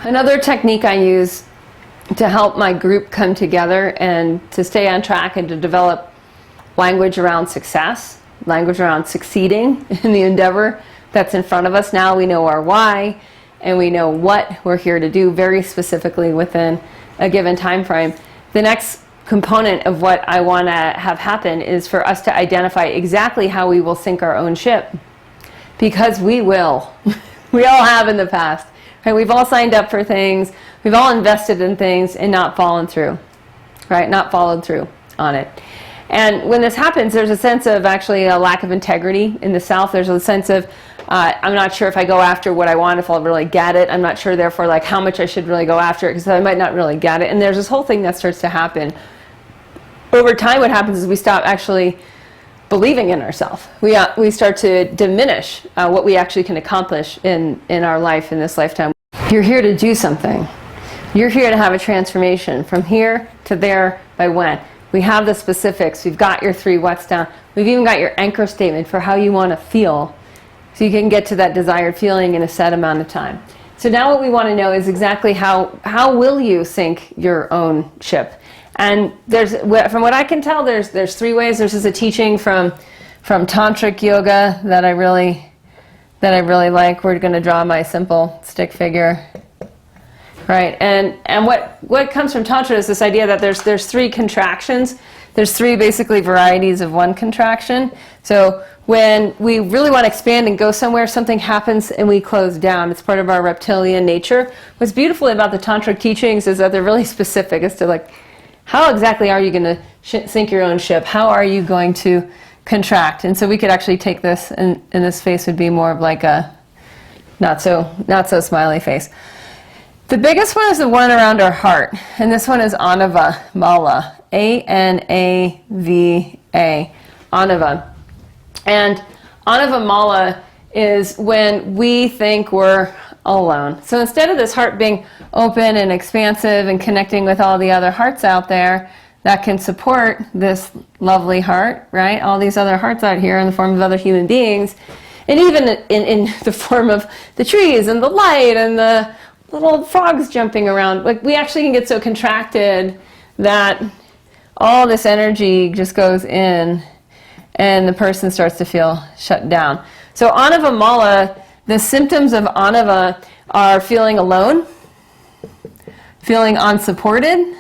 Another technique I use to help my group come together and to stay on track and to develop language around success, language around succeeding in the endeavor that's in front of us. Now we know our why and we know what we're here to do very specifically within a given time frame. The next component of what I want to have happen is for us to identify exactly how we will sink our own ship. Because we will. We all have in the past. Right? We've all signed up for things, we've all invested in things and not fallen through, right? Not followed through on it. And when this happens, there's a sense of actually a lack of integrity in the self. There's a sense of, I'm not sure if I go after what I want, if I'll really get it. I'm not sure, therefore, like how much I should really go after it, because I might not really get it. And there's this whole thing that starts to happen. Over time, what happens is we stop actually believing in ourselves. We start to diminish what we actually can accomplish in our life, in this lifetime. You're here to do something. You're here to have a transformation from here to there by when. We have the specifics. We've got your 3 what's down. We've even got your anchor statement for how you want to feel so you can get to that desired feeling in a set amount of time. So now what we want to know is exactly how will you sink your own ship? And there's, from what I can tell, there's 3 ways. There's just a teaching from tantric yoga that I really like. We're going to draw my simple stick figure, right? And what comes from tantra is this idea that there's 3 contractions. There's 3 basically varieties of one contraction. So when we really want to expand and go somewhere, something happens and we close down. It's part of our reptilian nature. What's beautiful about the tantric teachings is that they're really specific as to like, how exactly are you going to sink your own ship? How are you going to contract? And so we could actually take this, and this face would be more of like a not so smiley face. The biggest one is the one around our heart, and this one is Anava Mala, Anava, Anava. And Anava Mala is when we think we're alone. So instead of this heart being open and expansive and connecting with all the other hearts out there that can support this lovely heart, right? All these other hearts out here in the form of other human beings, and even in the form of the trees and the light and the little frogs jumping around. Like, we actually can get so contracted that all this energy just goes in and the person starts to feel shut down. So Anava Mala, the symptoms of Anava are feeling alone, feeling unsupported,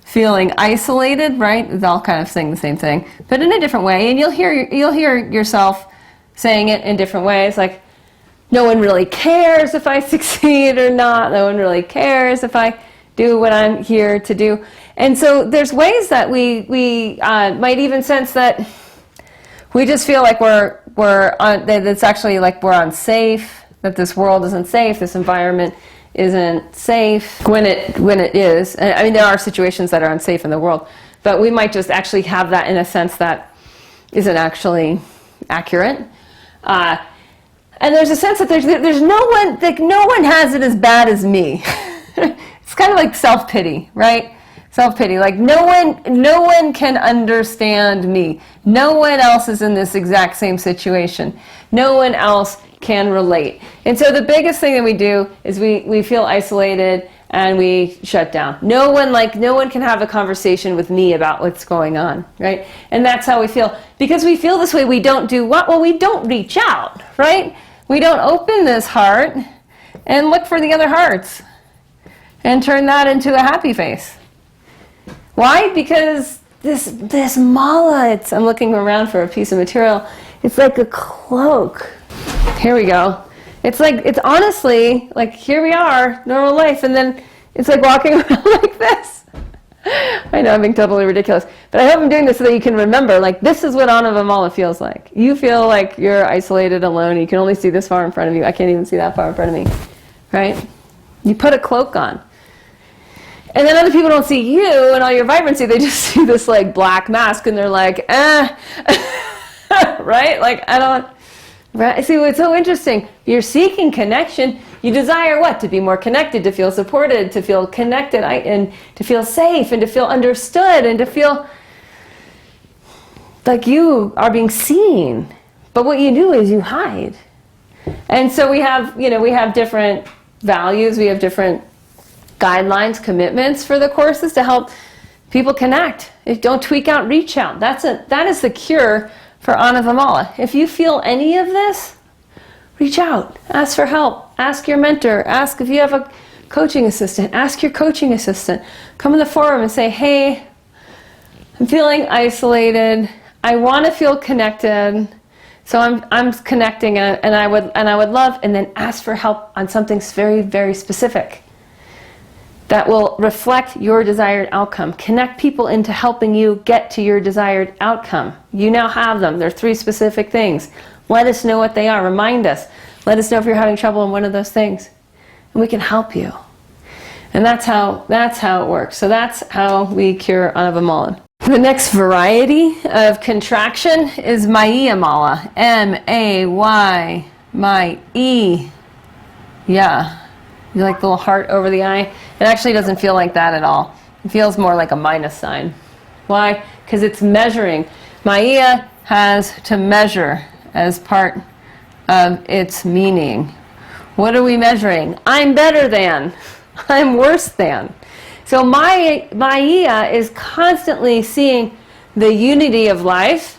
feeling isolated, right? It's all kind of saying the same thing, but in a different way. And you'll hear yourself saying it in different ways, like, no one really cares if I succeed or not. No one really cares if I do what I'm here to do. And so there's ways that we might even sense that we just feel like that it's actually like we're unsafe, that this world isn't safe, this environment isn't safe when it is. And I mean, there are situations that are unsafe in the world, but we might just actually have that in a sense that isn't actually accurate. And there's a sense that there's no one, like no one has it as bad as me. It's kind of like self-pity, right? Self-pity, like no one can understand me. No one else is in this exact same situation. No one else can relate. And so the biggest thing that we do is we feel isolated and we shut down. No one can have a conversation with me about what's going on, right? And that's how we feel. Because we feel this way, we don't do what? Well, we don't reach out, right? We don't open this heart and look for the other hearts and turn that into a happy face. Why? Because this mala, I'm looking around for a piece of material. It's like a cloak. Here we go. It's honestly like, here we are, normal life, and then it's like walking around like this. I know I'm being totally ridiculous, but I hope I'm doing this so that you can remember, like, this is what Anava Mala feels like. You feel like you're isolated, alone. You can only see this far in front of you. I can't even see that far in front of me, right? You put a cloak on. And then other people don't see you and all your vibrancy. They just see this like black mask and they're like, right? Like, I don't, right? See, it's so interesting. You're seeking connection. You desire what? To be more connected, to feel supported, to feel connected, and to feel safe, and to feel understood, and to feel like you are being seen. But what you do is you hide. And so we have different values, we have different guidelines, commitments for the courses to help people connect. If don't tweak out, reach out. That is the cure for Anavamala. If you feel any of this, reach out, ask for help, ask your mentor, ask if you have a coaching assistant, ask your coaching assistant. Come in the forum and say, hey, I'm feeling isolated. I want to feel connected. So I'm connecting, and I would love, and then ask for help on something very, very specific that will reflect your desired outcome. Connect people into helping you get to your desired outcome. You now have them. They're 3 specific things. Let us know what they are. Remind us. Let us know if you're having trouble in one of those things, and we can help you. And that's how it works. So that's how we cure Anavamala. The next variety of contraction is Mayamala. M-A-Y, my-E. Yeah. You like the little heart over the eye? It actually doesn't feel like that at all. It feels more like a minus sign. Why? Because it's measuring. Maya has to measure as part of its meaning. What are we measuring? I'm better than. I'm worse than. So Maya is constantly seeing the unity of life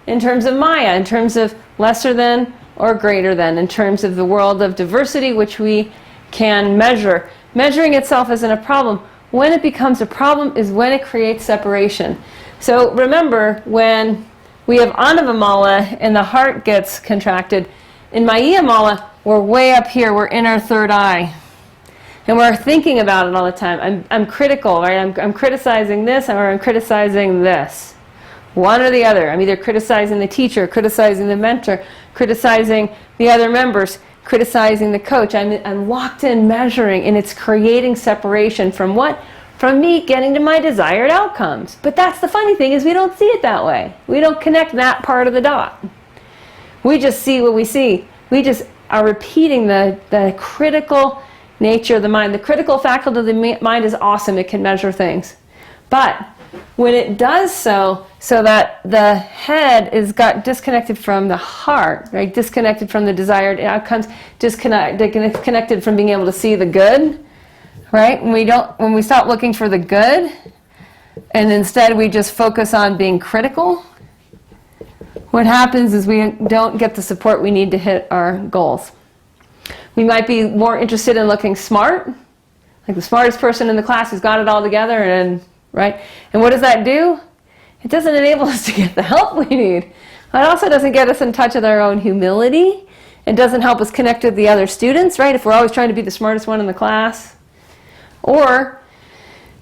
in terms of Maya, in terms of lesser than or greater than, in terms of the world of diversity, which we can measure. Measuring itself isn't a problem. When it becomes a problem is when it creates separation. So remember, when we have Anavamala and the heart gets contracted, in Mayamala, we're way up here, we're in our third eye. And we're thinking about it all the time. I'm critical, right? I'm criticizing this, or I'm criticizing this. One or the other. I'm either criticizing the teacher, criticizing the mentor, criticizing the other members, criticizing the coach. I'm locked in measuring, and it's creating separation from what? From me getting to my desired outcomes. But that's the funny thing, is we don't see it that way. We don't connect that part of the dot. We just see what we see. We just are repeating the critical nature of the mind. The critical faculty of the mind is awesome. It can measure things. But when it does so that the head is got disconnected from the heart, right? Disconnected from the desired outcomes, disconnected from being able to see the good, right? When we stop looking for the good, and instead we just focus on being critical, what happens is we don't get the support we need to hit our goals. We might be more interested in looking smart, like the smartest person in the class who's got it all together, and right? And what does that do? It doesn't enable us to get the help we need. It also doesn't get us in touch with our own humility. It doesn't help us connect with the other students, right? If we're always trying to be the smartest one in the class. Or,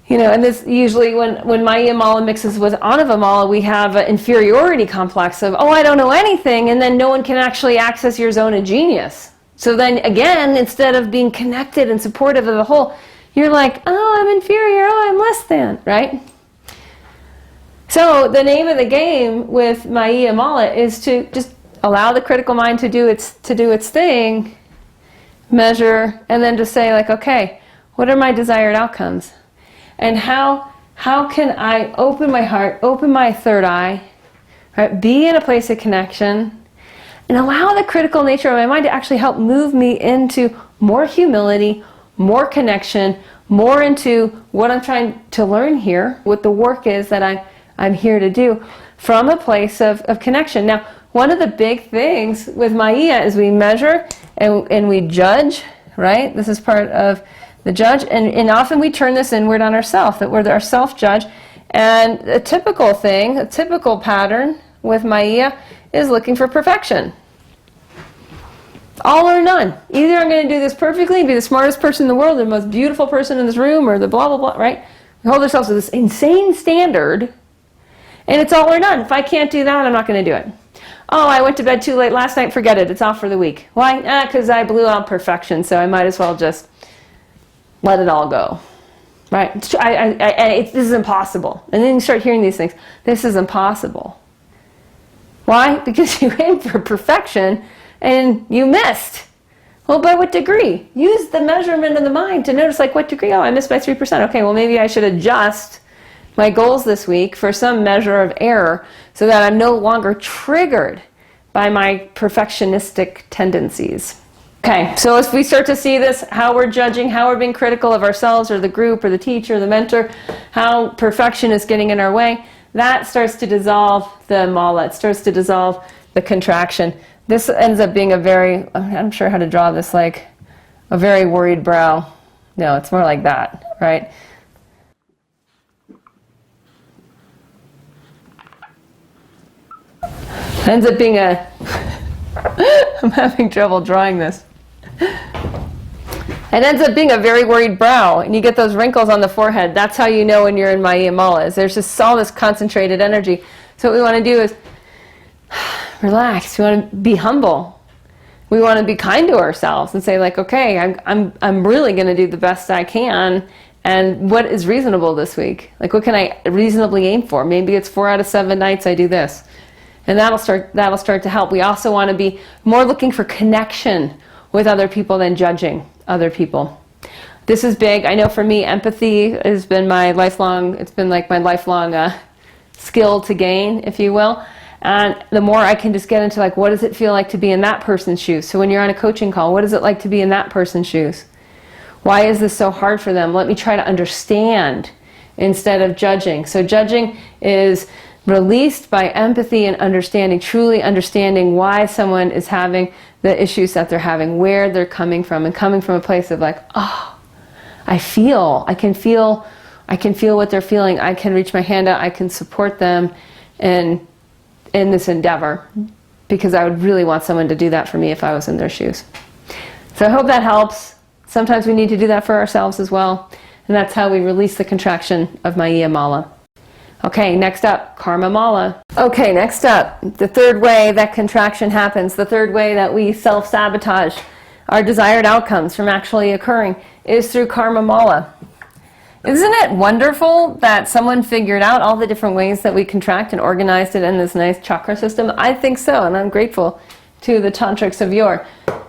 and this usually when Mayamala mixes with Anavamala, we have an inferiority complex of, oh, I don't know anything, and then no one can actually access your zone of genius. So then again, instead of being connected and supportive of the whole, you're like, oh, I'm inferior, oh, I'm less than, right? So the name of the game with Mayamala is to just allow the critical mind to do its thing, measure, and then just say like, okay, what are my desired outcomes? And how can I open my heart, open my third eye, right? Be in a place of connection, and allow the critical nature of my mind to actually help move me into more humility, more connection, more into what I'm trying to learn here, what the work is that I'm here to do, from a place of connection. Now, one of the big things with Maya is we measure and we judge, right? This is part of the judge, and often we turn this inward on ourselves, that we're our self-judge. And a typical thing, a typical pattern with Maya is looking for perfection. All or none. Either I'm going to do this perfectly, be the smartest person in the world, the most beautiful person in this room, or the blah, blah, blah, right? We hold ourselves to this insane standard, and it's all or none. If I can't do that, I'm not going to do it. Oh, I went to bed too late last night, forget it, it's off for the week. Why? Because I blew out perfection, so I might as well just let it all go. Right? This is impossible. And then you start hearing these things. This is impossible. Why? Because you aimed for perfection, and you missed. Well, by what degree? Use the measurement of the mind to notice, like, what degree? Oh, I missed by 3%. Okay, well, maybe I should adjust my goals this week for some measure of error so that I'm no longer triggered by my perfectionistic tendencies. Okay, so if we start to see this, how we're judging, how we're being critical of ourselves or the group or the teacher or the mentor, how perfection is getting in our way, that starts to dissolve the mala. It starts to dissolve the contraction. This ends up being a very, I'm not sure how to draw this, like a very worried brow. No, it's more like that, right? It ends up being a, I'm having trouble drawing this. It ends up being a very worried brow, and you get those wrinkles on the forehead. That's how you know when you're in Maya Mala, is there's just all this concentrated energy. So what we want to do is relax. We want to be humble. We want to be kind to ourselves and say, like, okay, I'm really going to do the best I can, and what is reasonable this week? Like, what can I reasonably aim for? Maybe it's 4 out of 7 nights I do this. And that'll start to help. We also want to be more looking for connection with other people than judging other people. This is big. I know for me, empathy has been my lifelong, it's been like my lifelong skill to gain, if you will. And the more I can just get into, like, what does it feel like to be in that person's shoes? So when you're on a coaching call, what is it like to be in that person's shoes? Why is this so hard for them? Let me try to understand instead of judging. So judging is released by empathy and understanding, truly understanding why someone is having the issues that they're having, where they're coming from, and coming from a place of, like, oh, I can feel what they're feeling. I can reach my hand out. I can support them in this endeavor, because I would really want someone to do that for me if I was in their shoes. So I hope that helps. Sometimes we need to do that for ourselves as well, and that's how we release the contraction of Maya Mala. Okay, next up, Karma Mala. Okay, next up, the third way that contraction happens, the third way that we self-sabotage our desired outcomes from actually occurring, is through Karma Mala. Isn't it wonderful that someone figured out all the different ways that we contract and organized it in this nice chakra system? I think so, and I'm grateful to the tantrics of yore.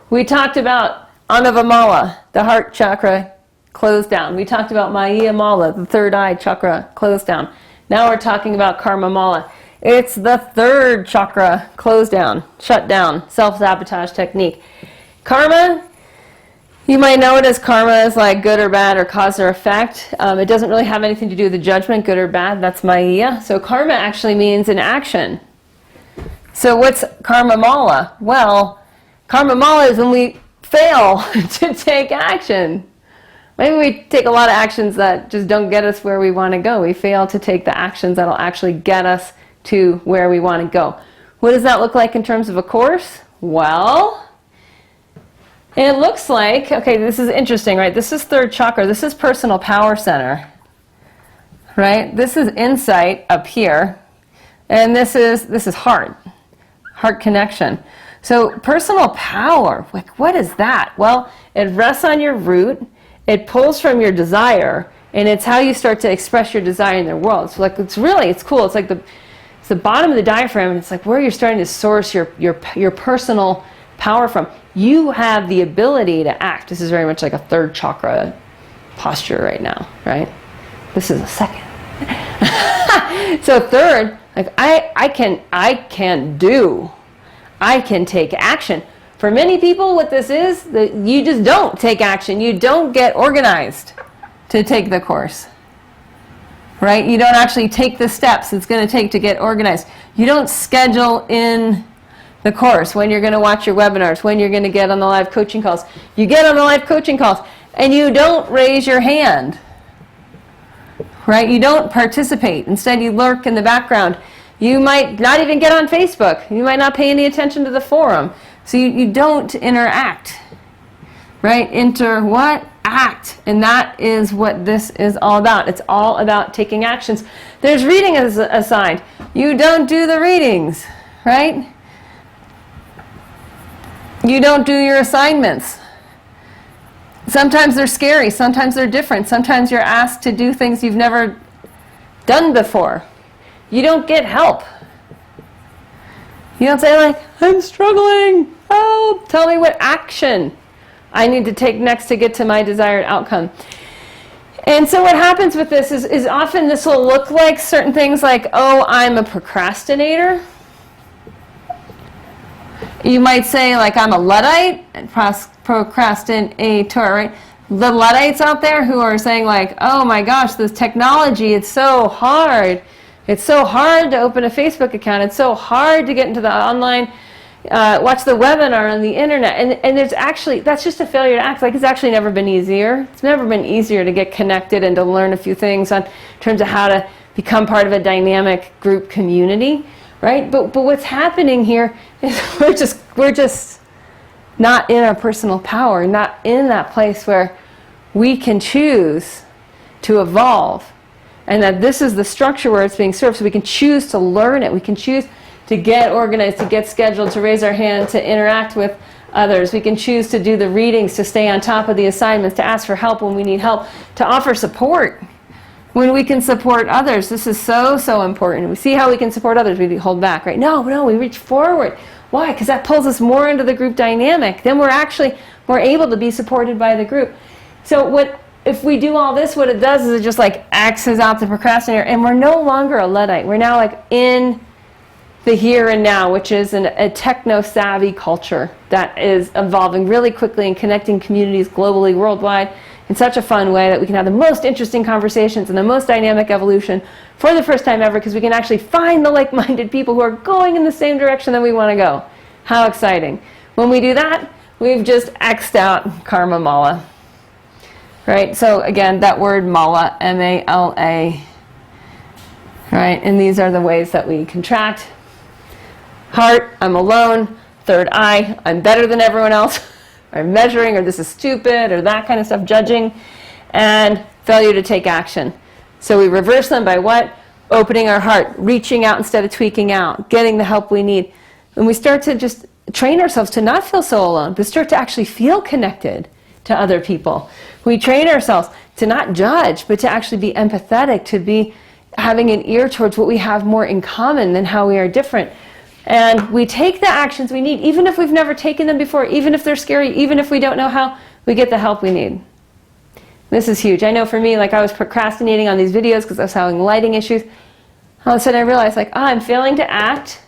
We talked about Anava Mala, the heart chakra, closed down. We talked about Maya Mala, the third eye chakra, closed down. Now we're talking about Karma Mala. It's the third chakra closed down, shut down, self-sabotage technique. Karma, you might know it as karma as like good or bad or cause or effect. It doesn't really have anything to do with the judgment, good or bad. That's Maya. So karma actually means an action. So what's Karma Mala? Well, Karma Mala is when we fail to take action. Maybe we take a lot of actions that just don't get us where we want to go. We fail to take the actions that'll actually get us to where we want to go. What does that look like in terms of a course? Well, it looks like, okay, this is interesting, right? This is third chakra. This is personal power center, right? This is insight up here. And this is heart connection. So personal power, like, what is that? Well, it rests on your root. It pulls from your desire, and it's how you start to express your desire in the world. So, like, it's cool. It's like it's the bottom of the diaphragm, and it's like where you're starting to source your personal power from. You have the ability to act. This is very much like a third chakra posture right now, right? This is a second. So third, like I can take action. For many people, what this is, that you just don't take action. You don't get organized to take the course, right? You don't actually take the steps it's going to take to get organized. You don't schedule in the course, when you're going to watch your webinars, when you're going to get on the live coaching calls. You get on the live coaching calls, and you don't raise your hand, right? You don't participate. Instead, you lurk in the background. You might not even get on Facebook. You might not pay any attention to the forum. So you don't interact, right? Act. And that is what this is all about. It's all about taking actions. There's reading assigned. You don't do the readings, right? You don't do your assignments. Sometimes they're scary. Sometimes they're different. Sometimes you're asked to do things you've never done before. You don't get help. You don't say, like, I'm struggling. Help. Tell me what action I need to take next to get to my desired outcome. And so what happens with this is often this will look like certain things like, oh, I'm a procrastinator. You might say, like, I'm a Luddite and procrastinator, right? The Luddites out there who are saying, like, oh my gosh, this technology, it's so hard. It's so hard to open a Facebook account. It's so hard to get into the online, watch the webinar on the internet. And there's actually, that's just a failure to act. Like, it's actually never been easier. It's never been easier to get connected and to learn a few things in terms of how to become part of a dynamic group community, right? But what's happening here is we're just not in our personal power, not in that place where we can choose to evolve. And that this is the structure where it's being served, so we can choose to learn it. We can choose to get organized, to get scheduled, to raise our hand, to interact with others. We can choose to do the readings, to stay on top of the assignments, to ask for help when we need help, to offer support when we can support others. This is so, so important. We see how we can support others. We hold back, right? No, we reach forward. Why? Because that pulls us more into the group dynamic. Then we're actually more able to be supported by the group. So if we do all this, what it does is it just like X's out the procrastinator, and we're no longer a Luddite. We're now like in the here and now, which is a techno-savvy culture that is evolving really quickly and connecting communities globally, worldwide, in such a fun way that we can have the most interesting conversations and the most dynamic evolution for the first time ever, because we can actually find the like-minded people who are going in the same direction that we want to go. How exciting. When we do that, we've just X'd out karma mala. Right? So again, that word mala, M-A-L-A. Right? And these are the ways that we contract. Heart, I'm alone. Third eye, I'm better than everyone else. Or measuring, or this is stupid, or that kind of stuff, judging. And failure to take action. So we reverse them by what? Opening our heart, reaching out instead of tweaking out, getting the help we need. And we start to just train ourselves to not feel so alone, but start to actually feel connected to other people. We train ourselves to not judge, but to actually be empathetic, to be having an ear towards what we have more in common than how we are different. And we take the actions we need, even if we've never taken them before, even if they're scary, even if we don't know how, we get the help we need. This is huge. I know for me, like, I was procrastinating on these videos because I was having lighting issues. All of a sudden I realized, like, I'm failing to act.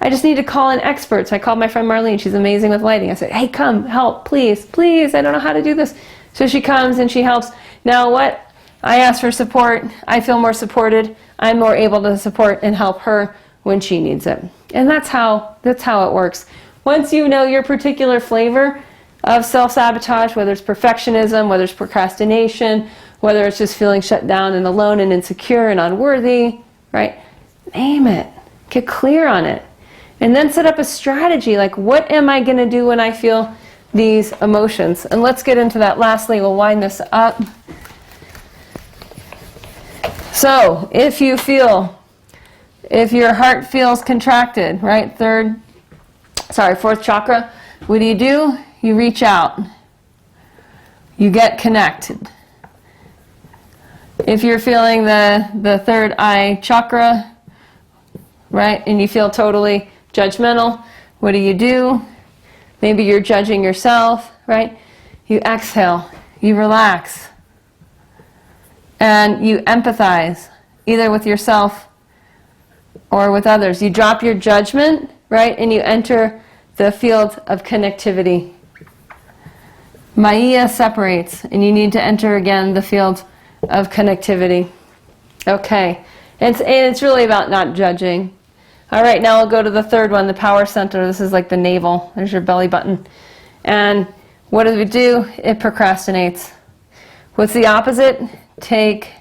I just need to call in experts. I called my friend Marlene. She's amazing with lighting. I said, hey, come, help, please, please. I don't know how to do this. So she comes and she helps. Now what? I ask for support. I feel more supported. I'm more able to support and help her when she needs it. And that's how it works. Once you know your particular flavor of self-sabotage, whether it's perfectionism, whether it's procrastination, whether it's just feeling shut down and alone and insecure and unworthy, right? Name it. Get clear on it. And then set up a strategy, like, what am I going to do when I feel these emotions? And let's get into that. Lastly, we'll wind this up. So, if your heart feels contracted, right? Fourth chakra, what do? You reach out. You get connected. If you're feeling the third eye chakra, right, and you feel totally judgmental, what do? Maybe you're judging yourself, right? You exhale, you relax, and you empathize, either with yourself or with others. You drop your judgment, right, and you enter the field of connectivity. Maya separates, and you need to enter again the field of connectivity. Okay, and it's really about not judging. All right, now we'll go to the third one, the power center. This is like the navel. There's your belly button. And what does it do? It procrastinates. What's the opposite? Take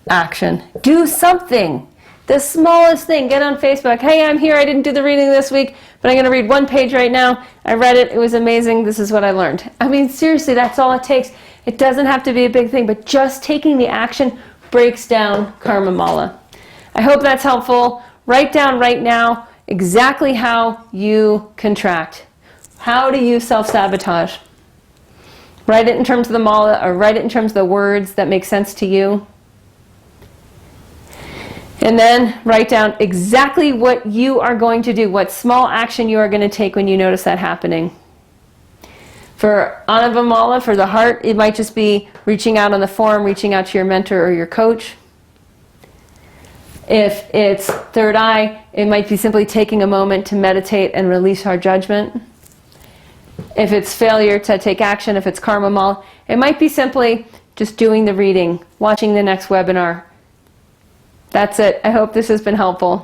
action. Do something. The smallest thing. Get on Facebook. Hey, I'm here. I didn't do the reading this week, but I'm going to read one page right now. I read it. It was amazing. This is what I learned. I mean, seriously, that's all it takes. It doesn't have to be a big thing, but just taking the action breaks down karma mala. I hope that's helpful. Write down right now exactly how you contract. How do you self-sabotage? Write it in terms of the mala, or write it in terms of the words that make sense to you. And then write down exactly what you are going to do, what small action you are going to take when you notice that happening. For Anavamala, for the heart, it might just be reaching out on the forum, reaching out to your mentor or your coach. If it's third eye, it might be simply taking a moment to meditate and release our judgment. If it's failure to take action, if it's karma mala, it might be simply just doing the reading, watching the next webinar. That's it. I hope this has been helpful.